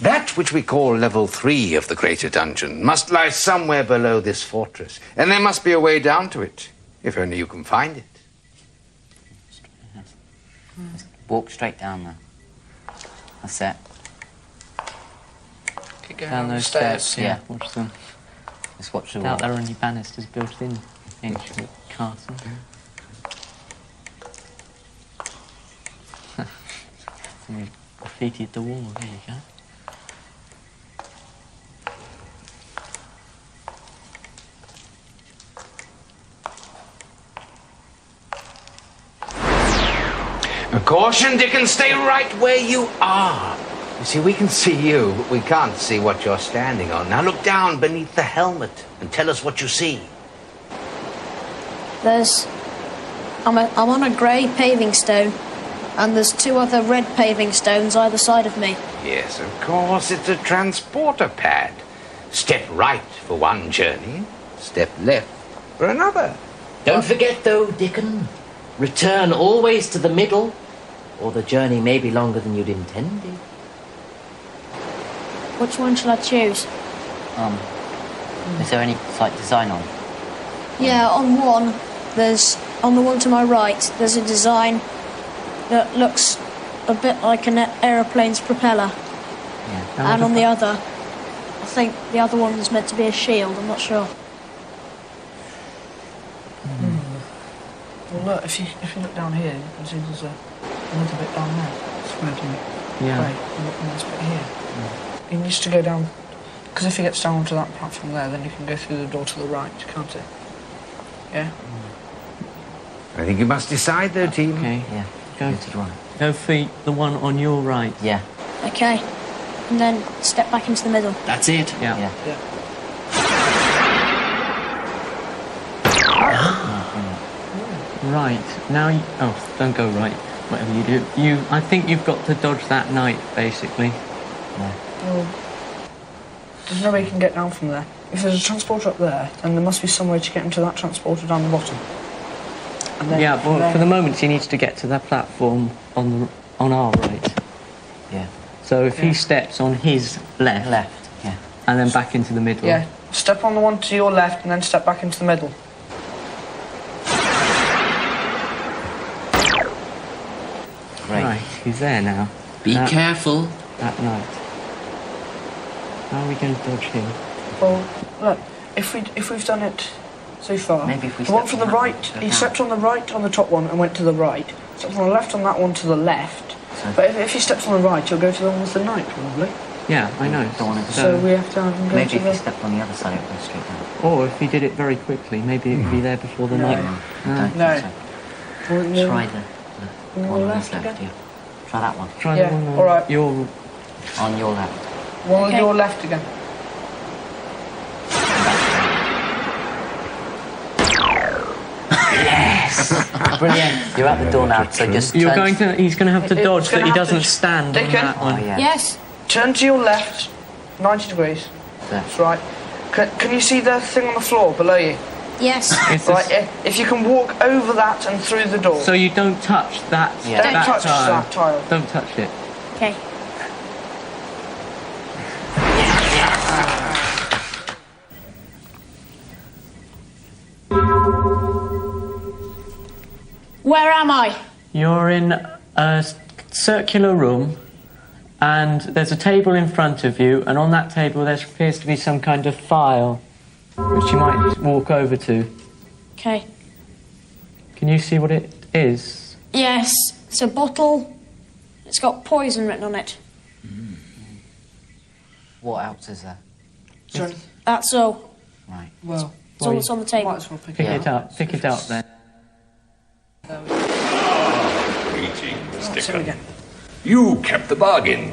S1: That which we call level 3 of the greater dungeon must lie somewhere below this fortress, and there must be a way down to it, if only you can find it.
S6: Walk straight down there. That's it.
S7: Keep going
S5: Down
S7: the
S5: those
S7: stairs.
S5: steps, yeah. Watch them.
S6: Just watch the
S5: Doubt
S6: wall.
S5: there are any banisters built in ancient castle. Somebody graffitied the wall, there you go.
S1: Caution, Dickon, stay right where you are. You see, we can see you, but we can't see what you're standing on. Now look down beneath the helmet and tell us what you see.
S3: I'm on a grey paving stone, and there's 2 other red paving stones either side of me.
S1: Yes, of course, it's a transporter pad. Step right for one journey, step left for another.
S4: Don't forget, though, Dickon. Return always to the middle, or the journey may be longer than you'd intended.
S3: Which one shall I choose?
S6: Is there any like design on?
S3: Yeah, on the one to my right, there's a design that looks a bit like an aeroplane's propeller.
S6: Yeah.
S3: And on the other, I think the other one is meant to be a shield, I'm not sure.
S7: Well, look, if you look down here, you can see there's another bit down there. Spreading
S5: Yeah.
S7: away. And look, and this bit here. He needs to go down, because if he gets down onto that platform there, then you can go through the door to the right, can't it? Yeah?
S1: I think you must decide, though, team.
S5: Okay.
S6: Yeah.
S5: Go
S6: to the right.
S5: Go for the one on your right.
S6: Yeah.
S3: Okay. And then step back into the middle.
S4: That's it.
S5: Yeah.
S7: Yeah.
S5: Right. Now don't go right. Whatever you do. I think you've got to dodge that knight, basically.
S7: Well, there's no way you can get down from there. If there's a transporter up there, then there must be some way to get into that transporter down the bottom. And then
S5: Yeah,
S7: from
S5: but
S7: there-
S5: for the moment he needs to get to that platform on our right.
S6: Yeah.
S5: So if he steps on his left,
S6: yeah,
S5: and then back into the middle.
S7: Yeah, step on the one to your left and then step back into the middle.
S5: Right, he's there now.
S4: Be careful.
S5: That knight. How are we going to dodge him?
S7: Well, look, if we've done it so far,
S6: Maybe if we
S7: the one
S6: step
S7: from the
S6: on that
S7: right,
S6: one,
S7: he
S6: so
S7: stepped on the right on the top one and went to the right. Stepped on the left on that one to the left. But if he steps on the right, he'll go to the one with the knight, probably.
S5: Yeah, I know.
S6: Don't want to
S7: So we have to have him go
S6: Maybe
S7: to
S6: if
S7: the...
S6: he stepped on the other side, it would go straight down.
S5: Or if he did it very quickly, maybe it would be there before the night.
S7: No.
S6: Try the
S7: On
S6: one
S7: your
S6: on
S7: left
S6: his left,
S7: again?
S6: yeah. Try that one.
S5: Try
S7: Yeah,
S5: the one on
S7: all right.
S5: your...
S6: On your left.
S7: One on your left again.
S6: Yes! Brilliant. You're at the door now, so just
S5: He's
S6: turn...
S5: going to have to dodge
S7: gonna
S5: that he
S7: have
S5: doesn't
S7: to-
S5: stand on
S7: Dickon?
S5: that one.
S6: Oh, yeah.
S3: Yes.
S7: Turn to your left, 90 degrees.
S6: There.
S7: That's right. Can you see the thing on the floor below you?
S3: Yes.
S7: Right, if you can walk over that and through the door.
S5: So you don't touch that.
S7: Yeah. Don't touch that tile.
S5: Don't touch it.
S3: Okay. Where am I?
S5: You're in a circular room, and there's a table in front of you, and on that table there appears to be some kind of file, which you might walk over to.
S3: Okay.
S5: Can you see what it is?
S3: Yes, it's a bottle. It's got poison written on it.
S6: What else is there?
S3: That's all.
S6: Right.
S7: Well,
S3: it's all that's on the table.
S7: Might as well pick
S5: Pick
S7: it
S5: it up. Pick it up then.
S9: Greetings,
S7: So
S9: Dickon.
S7: again.
S9: You kept the bargain,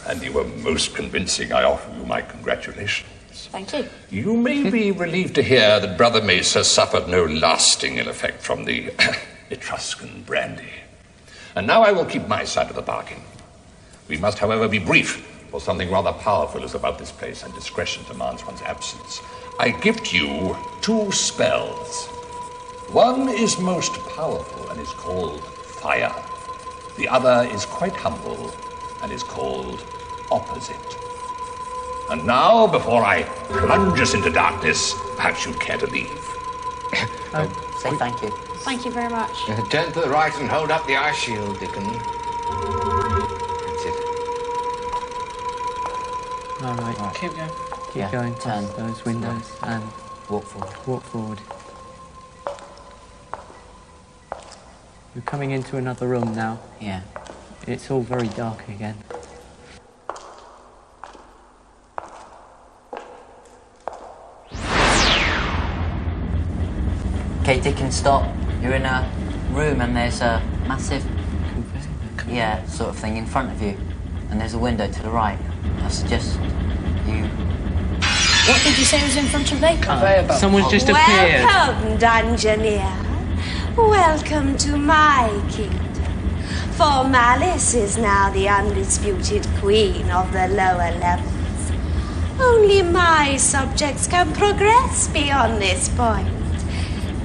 S9: and you were most convincing. I offer you my congratulations.
S3: Thank you.
S9: You may be relieved to hear that Brother Mace has suffered no lasting ill effect from the Etruscan brandy. And now I will keep my side of the bargain. We must, however, be brief, for something rather powerful is about this place, and discretion demands one's absence. I gift you 2 spells. One is most powerful and is called Fire. The other is quite humble and is called Opposite. And now, before I plunge us into darkness, perhaps you'd care to leave.
S6: Say thank you.
S3: Thank you very much.
S2: Turn to the right and hold up the eye shield, Dickon. That's it.
S5: All right.
S7: Keep going.
S5: Keep going past those windows and
S6: walk forward.
S5: Walk forward. You're coming into another room now.
S6: Yeah.
S5: It's all very dark again.
S6: Okay, Dickon, stop. You're in a room and there's a massive, sort of thing in front of you. And there's a window to the right. I suggest you...
S3: What did you say was in front of me?
S5: Someone's just appeared.
S10: Welcome, Dungeoneer. Welcome to my kingdom. For Malice is now the undisputed queen of the lower levels. Only my subjects can progress beyond this point.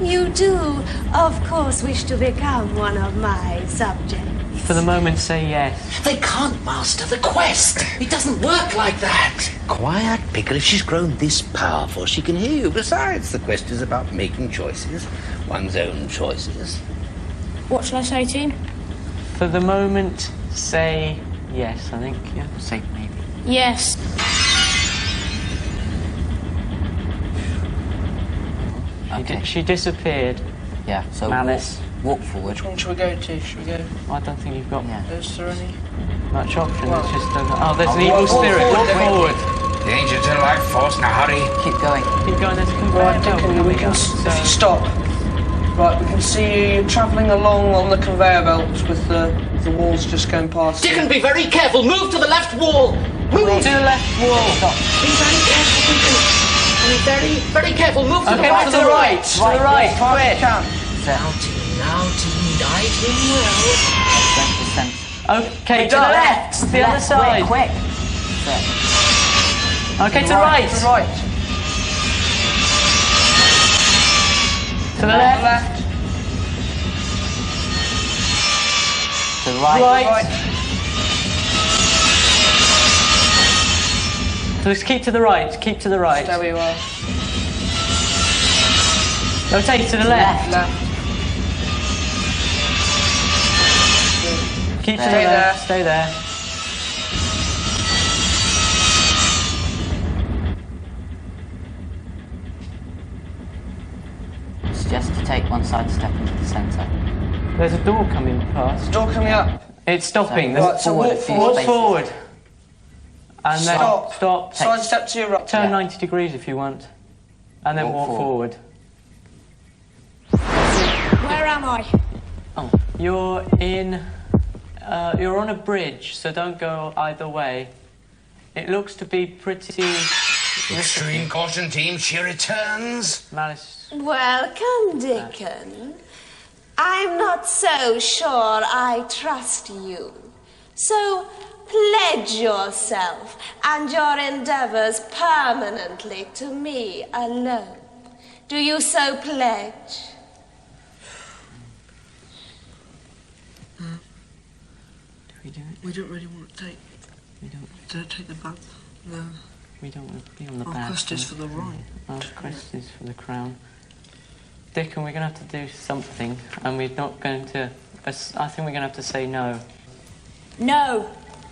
S10: You do, of course, wish to become one of my subjects.
S5: For the moment, say yes.
S4: They can't master the quest. It doesn't work like that.
S1: Quiet, Pickle. If she's grown this powerful, she can hear you. Besides, the quest is about making choices. One's own choices.
S3: What shall I say, team?
S5: For the moment, say yes, I think. Yeah.
S6: Say maybe.
S3: Yes.
S5: She disappeared.
S6: Yeah, so
S5: Malice.
S6: Walk forward.
S7: Which one should we go to? Should we go?
S5: I don't think you've got
S7: Is there any?
S5: much option. It's just there's an evil spirit. Walk forward.
S2: Danger to life force. Now hurry.
S6: Keep going.
S5: Keep going. There's a conveyor
S7: Right,
S5: belt
S7: Dickon,
S5: coming up.
S7: if you stop. Right, we can see you travelling along on the conveyor belt with the walls just going past.
S4: Dickon, be very careful. Move to the left wall. Move
S5: to the left wall.
S4: Be very careful, Dickon. Be very, very careful. Move to the
S5: Okay,
S4: right.
S5: to the right. To the right. Quick.
S4: Naughty, guide him well.
S5: Okay, to the left. To the other side.
S6: Quick.
S5: Okay, to the right.
S7: To the right.
S5: To the left.
S6: To the right.
S5: Right. So just keep to the right. Keep to the right.
S7: There we are.
S5: Rotate to the left.
S7: Left.
S5: Keep to the
S7: Stay
S5: left.
S7: there.
S5: Stay there.
S6: Suggest to take one side step into the centre.
S5: There's a door coming past.
S7: Door coming up.
S5: It's stopping.
S7: Right, so walk forward.
S5: Walk forward. And then stop.
S7: Side step to your right.
S5: Turn 90 degrees if you want. And then walk forward.
S3: Where am I?
S5: Oh, you're in... you're on a bridge, so don't go either way. It looks to be pretty...
S2: Extreme caution, team. She returns.
S5: Malice.
S10: Welcome, Dickon. I'm not so sure I trust you. So pledge yourself and your endeavors permanently to me alone. Do you so pledge?
S5: Do we do it?
S7: We don't really want to take...
S5: We don't
S7: take the bad... No.
S5: We don't want to be on the
S7: Our
S5: bad
S7: quest is
S5: side.
S7: for the right.
S5: Our quest is for the crown. Dickon, we're going to have to do something, and we're not going to... I think we're going to have to say no.
S10: No.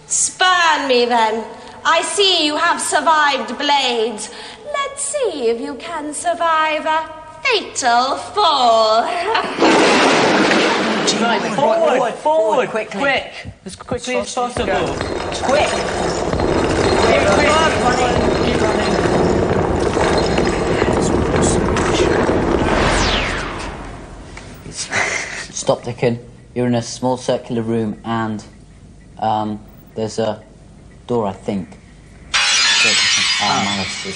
S10: Spurn me then. I see you have survived blades. Let's see if you can survive a fatal fall.
S5: Right, forward, quick, as quickly as possible.
S6: Quick!
S5: Keep running.
S6: Stop, Dickon. You're in a small circular room and there's a door, I think.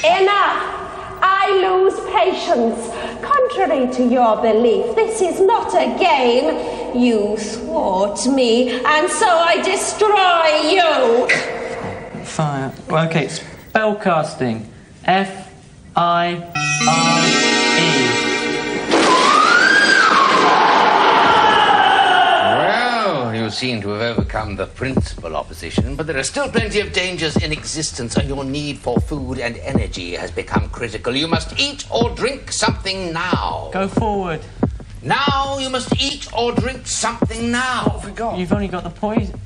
S10: Enough! I lose patience. Contrary to your belief, this is not a game. You thwart me, and so I destroy you.
S5: Fire. Well, okay, spellcasting. F-I-R-E.
S1: Well, you seem to have overcome the principal opposition, but there are still plenty of dangers in existence, and your need for food and energy has become critical. You must eat or drink something now.
S5: Go forward.
S1: Now you must eat or drink something now.
S7: What have we got?
S5: You've only got the poison.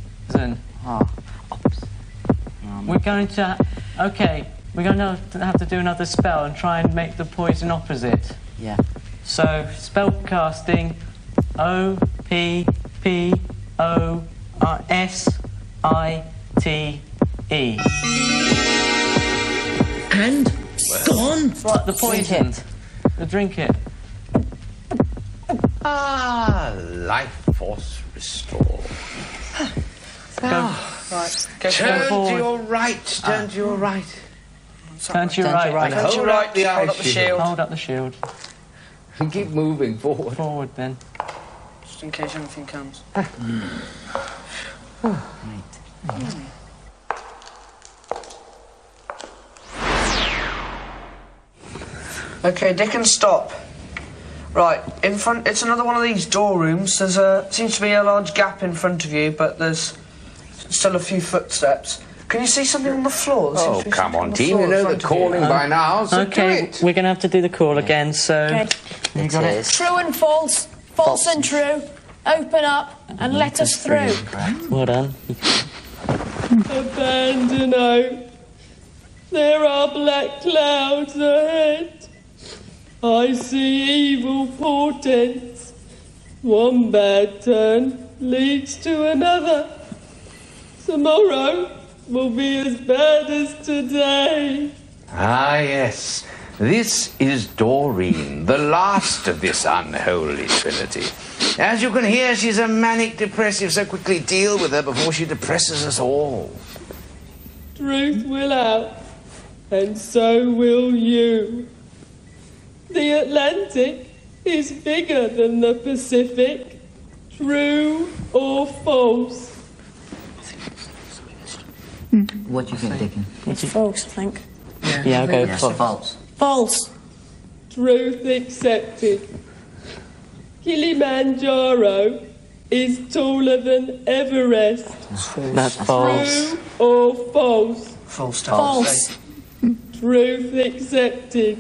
S5: We're going to... Okay, we're going to have to do another spell and try and make the poison opposite.
S6: Yeah.
S5: So, spellcasting O-P-P-O-S-I-T-E.
S13: And gone.
S5: Right, the poison. Drink it.
S1: Ah, life force restored.
S7: Right, go
S1: Turn
S7: forward.
S1: to your right, turn to your right.
S5: Turn to your right.
S7: Turn to your right, hold up the shield.
S5: Hold up the shield.
S1: And keep moving forward.
S5: Forward, then.
S7: Just in case anything comes. Okay, Dickon, stop. Right, in front, it's another one of these door rooms. There's seems to be a large gap in front of you, but there's still a few footsteps. Can you see something on the floor? There seems
S1: Oh,
S7: to be
S1: come
S7: something
S1: on,
S7: the
S1: team.
S7: floor
S1: You
S7: in
S1: know the
S7: front of you.
S1: calling by now, so do
S5: Okay,
S1: it.
S5: we're going to have to do the call again, so...
S3: Okay.
S5: You got it?
S3: True and false. False and true. Open up and let us through.
S5: Well done.
S8: Abandon hope. There are black clouds ahead. I see evil portents. One bad turn leads to another. Tomorrow will be as bad as today.
S1: Ah, yes. This is Doreen, the last of this unholy trinity. As you can hear, she's a manic depressive, so quickly deal with her before she depresses us all.
S8: Truth will out, and so will you. The Atlantic is bigger than the Pacific. True or false?
S6: What do you think, Dickon?
S3: It's false, I think.
S5: Yeah, I'll go for
S6: False.
S3: False.
S8: Truth accepted. Kilimanjaro is taller than Everest.
S5: That's false.
S8: True or false?
S7: False.
S3: False.
S8: Truth accepted.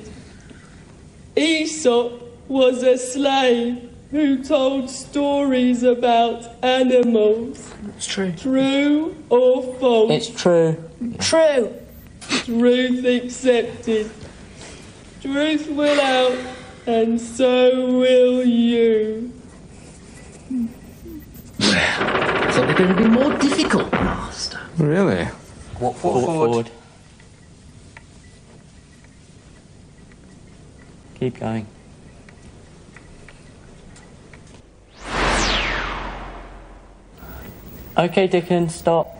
S8: Aesop was a slave who told stories about animals.
S7: It's true.
S8: True or false?
S5: It's true.
S3: True.
S8: Truth accepted. Truth will out, and so will you.
S13: So they're going to be more difficult, Master.
S1: Really?
S7: Walk forward.
S5: Keep going. Okay, Dickon, stop.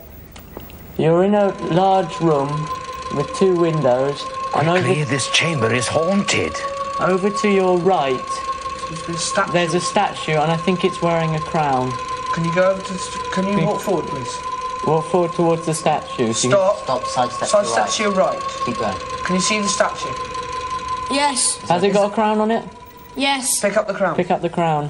S5: You're in a large room with two windows, and
S1: Quickly, this chamber is haunted.
S5: over to your right,
S7: Statue.
S5: there's a statue, and I think it's wearing a crown.
S7: Can you go over to can you walk forward, please?
S5: Walk forward towards the statue.
S7: Stop.
S6: Stop, sidestep to
S7: Side
S6: the
S7: step
S6: right.
S7: to your right.
S6: Keep going.
S7: Can you see the statue?
S3: Yes.
S5: Has it got a crown on it?
S3: Yes.
S7: Pick up the crown.
S5: Pick up the crown.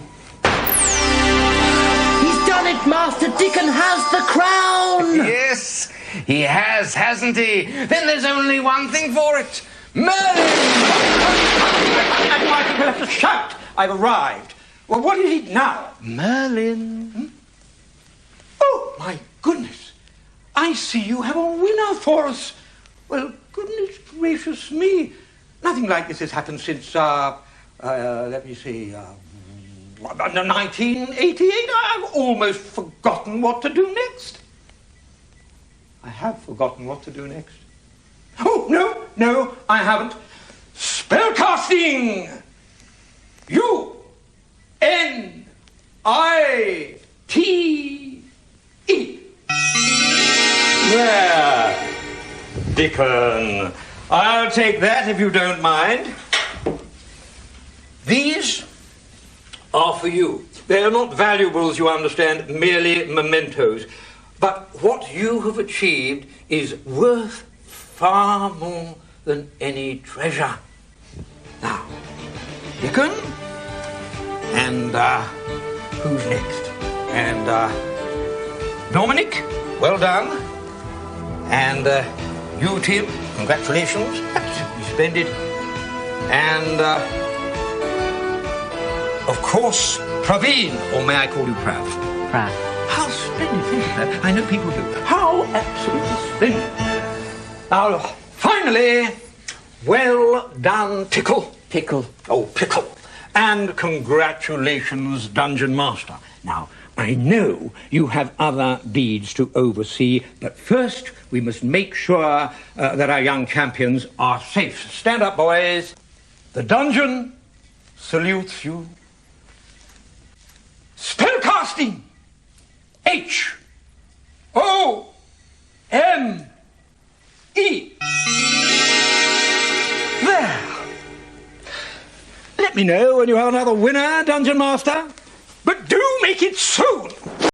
S4: He's done it, Master Dickon has the crown!
S2: Yes, he has, hasn't he? Then there's only one thing for it. Merlin!
S12: And why people have to shout? I've arrived. Well, what is it now?
S2: Merlin.
S12: Oh, my goodness. I see you have a winner for us. Well, goodness gracious me. Nothing like this has happened since, let me see, 1988. I've almost forgotten what to do next. I have forgotten what to do next. Oh, no, I haven't. Spellcasting! U-N-I-T-E. There. Dickon. I'll take that if you don't mind. These are for you. They are not valuables, you understand, merely mementos. But what you have achieved is worth far more than any treasure. Now, Dickon, and who's next? And Dominic, well done. And you, Tim, congratulations, absolutely splendid. And of course, Praveen, or may I call you Prav?
S5: Prav.
S12: How splendid, thank you, Prav. I know people do. How absolutely splendid. Now, finally, well done, Tickle.
S5: Pickle.
S12: Oh, Pickle. And congratulations, Dungeon Master. Now, I know you have other deeds to oversee, but first we must make sure that our young champions are safe. Stand up, boys. The dungeon salutes you. Spellcasting! H-O-M-E. There. Let me know when you have another winner, Dungeon Master.